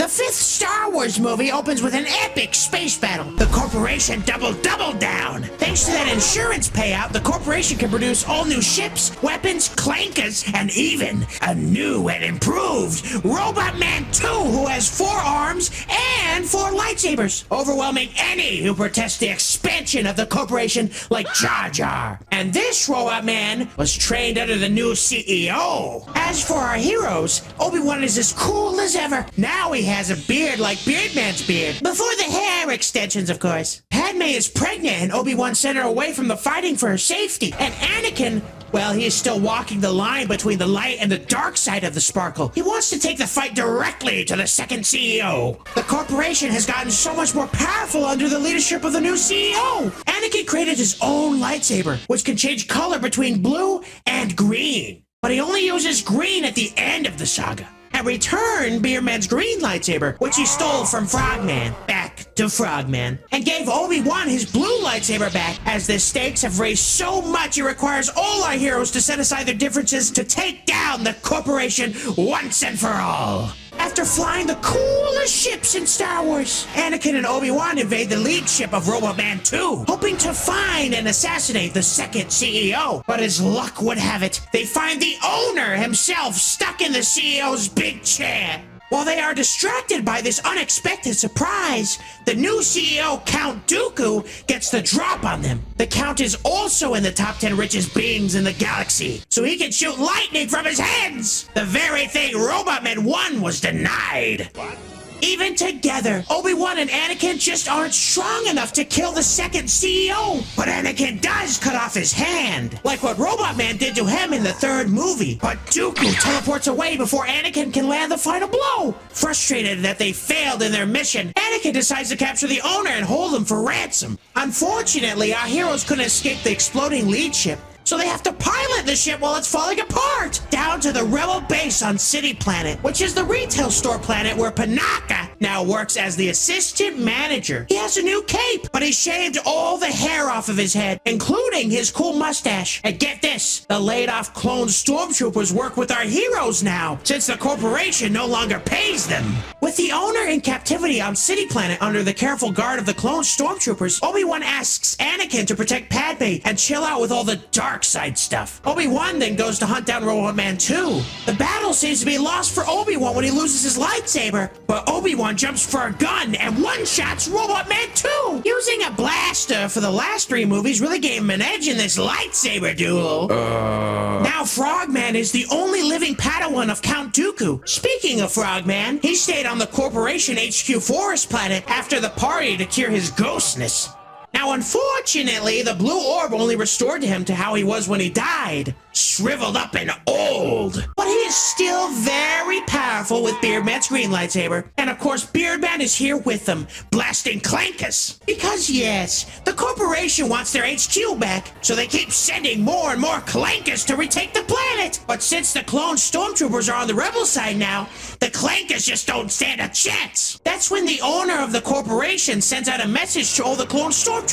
The fifth Star Wars movie opens with an epic space battle. The corporation doubled down. Thanks to that insurance payout, the corporation can produce all new ships, weapons, clankers, and even a new and improved Robot Man 2 who has 4 arms and 4 lightsabers, overwhelming any who protest the expansion of the corporation like Jar Jar. And this Robot Man was trained under the new CEO. As for our heroes, Obi-Wan is as cool as ever. Now he has a beard like Beardman's beard. Before the hair extensions, of course. Padme is pregnant and Obi-Wan sent her away from the fighting for her safety. And Anakin, well, he is still walking the line between the light and the dark side of the sparkle. He wants to take the fight directly to the second CEO. The corporation has gotten so much more powerful under the leadership of the new CEO. Anakin created his own lightsaber, which can change color between blue and green. But he only uses green at the end of the saga. And returned Beardman's green lightsaber, which he stole from Frogman, back to Frogman, and gave Obi-Wan his blue lightsaber back. As the stakes have raised so much, it requires all our heroes to set aside their differences to take down the corporation once and for all. After flying the coolest ships in Star Wars, Anakin and Obi-Wan invade the lead ship of Robot Man 2, hoping to find and assassinate the second CEO. But as luck would have it, they find the owner himself stuck in the CEO's big chair. While they are distracted by this unexpected surprise, the new CEO, Count Dooku, gets the drop on them. The Count is also in the top 10 richest beings in the galaxy, so he can shoot lightning from his hands! The very thing Robot Man 1 was denied. What? Even together, Obi-Wan and Anakin just aren't strong enough to kill the second CEO. But Anakin does cut off his hand, like what Robot Man did to him in the third movie. But Dooku teleports away before Anakin can land the final blow. Frustrated that they failed in their mission, Anakin decides to capture the owner and hold him for ransom. Unfortunately, our heroes couldn't escape the exploding lead ship, so they have to pilot the ship while it's falling apart down to the rebel base on City Planet, which is the retail store planet where Panaka now works as the assistant manager. He has a new cape, but he shaved all the hair off of his head, including his cool mustache. And get this, the laid-off clone stormtroopers work with our heroes now, since the corporation no longer pays them. With the owner in captivity on City Planet under the careful guard of the clone stormtroopers, Obi-Wan asks Anakin to protect Padme and chill out with all the dark side stuff. Obi-Wan then goes to hunt down Robot Man 2. The battle seems to be lost for Obi-Wan when he loses his lightsaber, but Obi-Wan jumps for a gun and one-shots Robot Man 2. Using a blaster for the last 3 movies really gave him an edge in this lightsaber duel. Now Frogman is the only living Padawan of Count Dooku. Speaking of Frogman, he stayed on the Corporation HQ Forest Planet after the party to cure his ghostness. Now, unfortunately, the blue orb only restored him to how he was when he died, shriveled up and old. But he is still very powerful with Beardman's green lightsaber. And of course, Beardman is here with them, blasting clankers. Because yes, the corporation wants their HQ back, so they keep sending more and more clankers to retake the planet. But since the clone stormtroopers are on the rebel side now, the clankers just don't stand a chance. That's when the owner of the corporation sends out a message to all the clone stormtroopers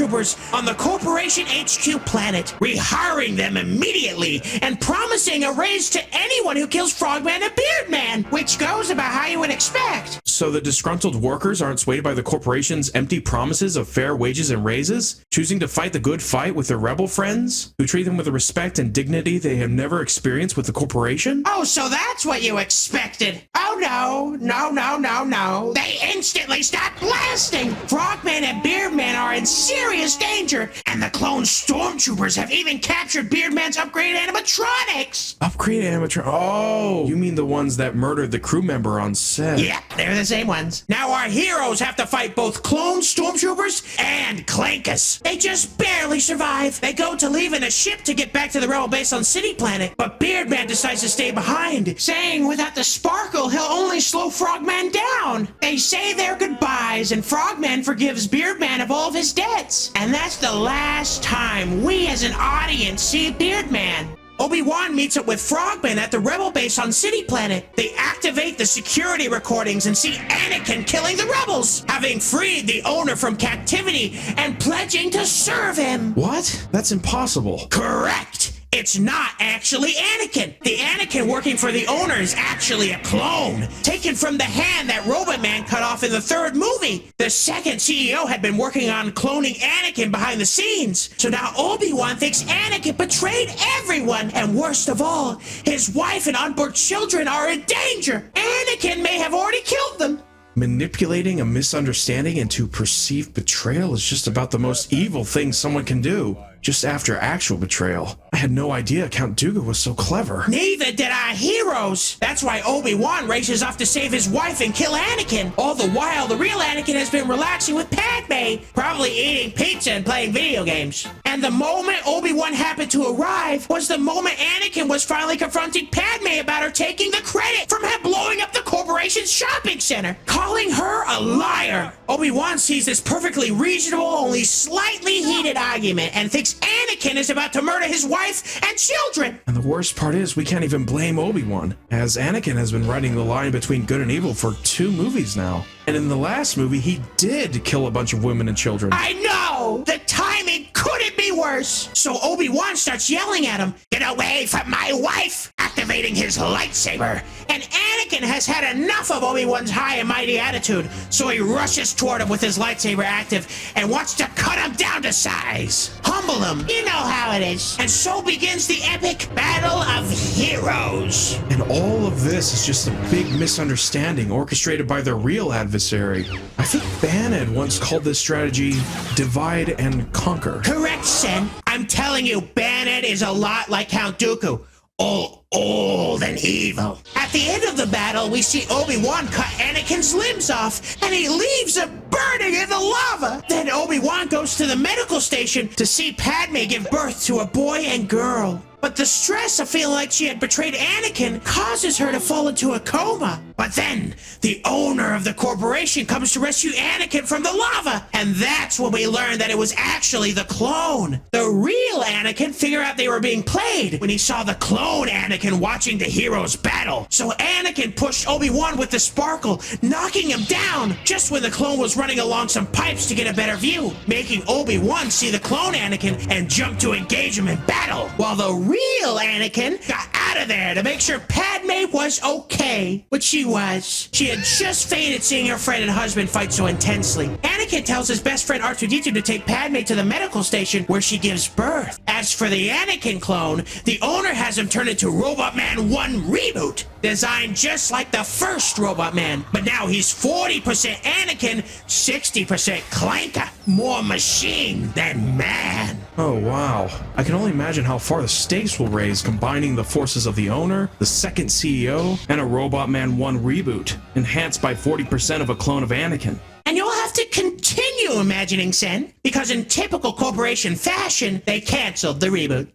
on the Corporation HQ planet, rehiring them immediately and promising a raise to anyone who kills Frogman and Beardman, which goes about how you would expect. So the disgruntled workers aren't swayed by the corporation's empty promises of fair wages and raises, choosing to fight the good fight with their rebel friends, who treat them with the respect and dignity they have never experienced with the corporation? Oh, so that's what you expected. Oh no. They instantly start blasting. Frogman and Beardman are in serious danger, and the clone stormtroopers have even captured Beardman's upgraded animatronics. Upgraded animatronics? Oh, you mean the ones that murdered the crew member on set? Yeah, they're the same ones. Now our heroes have to fight both clone stormtroopers and clankers. They just barely survive. They go to leave in a ship to get back to the rebel base on City Planet, but Beardman decides to stay behind, saying without the sparkle, he'll only slow Frogman down. They say their goodbyes, and Frogman forgives Beardman of all of his debts. And that's the last time we as an audience see Beardman. Obi-Wan meets up with Frogman at the rebel base on City Planet. They activate the security recordings and see Anakin killing the rebels, having freed the owner from captivity and pledging to serve him. What? That's impossible. Correct. It's not actually Anakin. The Anakin working for the owner is actually a clone, taken from the hand that Robot Man cut off in the third movie. The second CEO had been working on cloning Anakin behind the scenes. So now Obi-Wan thinks Anakin betrayed everyone. And worst of all, his wife and unborn children are in danger. Anakin may have already killed them. Manipulating a misunderstanding into perceived betrayal is just about the most evil thing someone can do. Just after actual betrayal. I had no idea Count Dooku was so clever. Neither did our heroes. That's why Obi-Wan races off to save his wife and kill Anakin. All the while, the real Anakin has been relaxing with Padme, probably eating pizza and playing video games. And the moment Obi-Wan happened to arrive was the moment Anakin was finally confronting Padme about her taking the credit from him blowing up the corporation's shopping center, calling her a liar. Obi-Wan sees this perfectly reasonable, only slightly heated argument and thinks Anakin is about to murder his wife and children. And the worst part is we can't even blame Obi-Wan, as Anakin has been riding the line between good and evil for 2 movies now. And in the last movie, he did kill a bunch of women and children. I know! The timing couldn't be worse. So Obi-Wan starts yelling at him, "Get away from my wife!" activating his lightsaber. And Anakin has had enough of Obi-Wan's high and mighty attitude, so he rushes toward him with his lightsaber active and wants to cut him down to size. Humble him. You know how it is. And so begins the epic Battle of Heroes. And all of this is just a big misunderstanding orchestrated by their real adversary. I think Bannon once called this strategy divide and conquer. Correct, Sen. I'm telling you, Bannon is a lot like Count Dooku. All old and evil. At the end of the battle, we see Obi-Wan cut Anakin's limbs off, and he leaves him burning in the lava. Then Obi-Wan goes to the medical station to see Padme give birth to a boy and girl. But the stress of feeling like she had betrayed Anakin causes her to fall into a coma. But then, the owner of the corporation comes to rescue Anakin from the lava. And that's when we learn that it was actually the clone. The real Anakin figured out they were being played when he saw the clone Anakin watching the heroes battle. So Anakin pushed Obi-Wan with the sparkle, knocking him down just when the clone was running along some pipes to get a better view, making Obi-Wan see the clone Anakin and jump to engage him in battle, while the real Anakin got out of there to make sure Padme was okay, which she was. She had just fainted seeing her friend and husband fight so intensely. Anakin tells his best friend R2-D2 to take Padme to the medical station where she gives birth. As for the Anakin clone, the owner has him turn into Robot Man 1 Reboot, designed just like the first Robot Man, but now he's 40% Anakin, 60% Clanker. More machine than man. Oh wow. I can only imagine how far the stakes will raise combining the forces of the owner, the second CEO, and a Robot Man 1 reboot, enhanced by 40% of a clone of Anakin. And you'll have to continue imagining, Sen, because in typical corporation fashion, they canceled the reboot.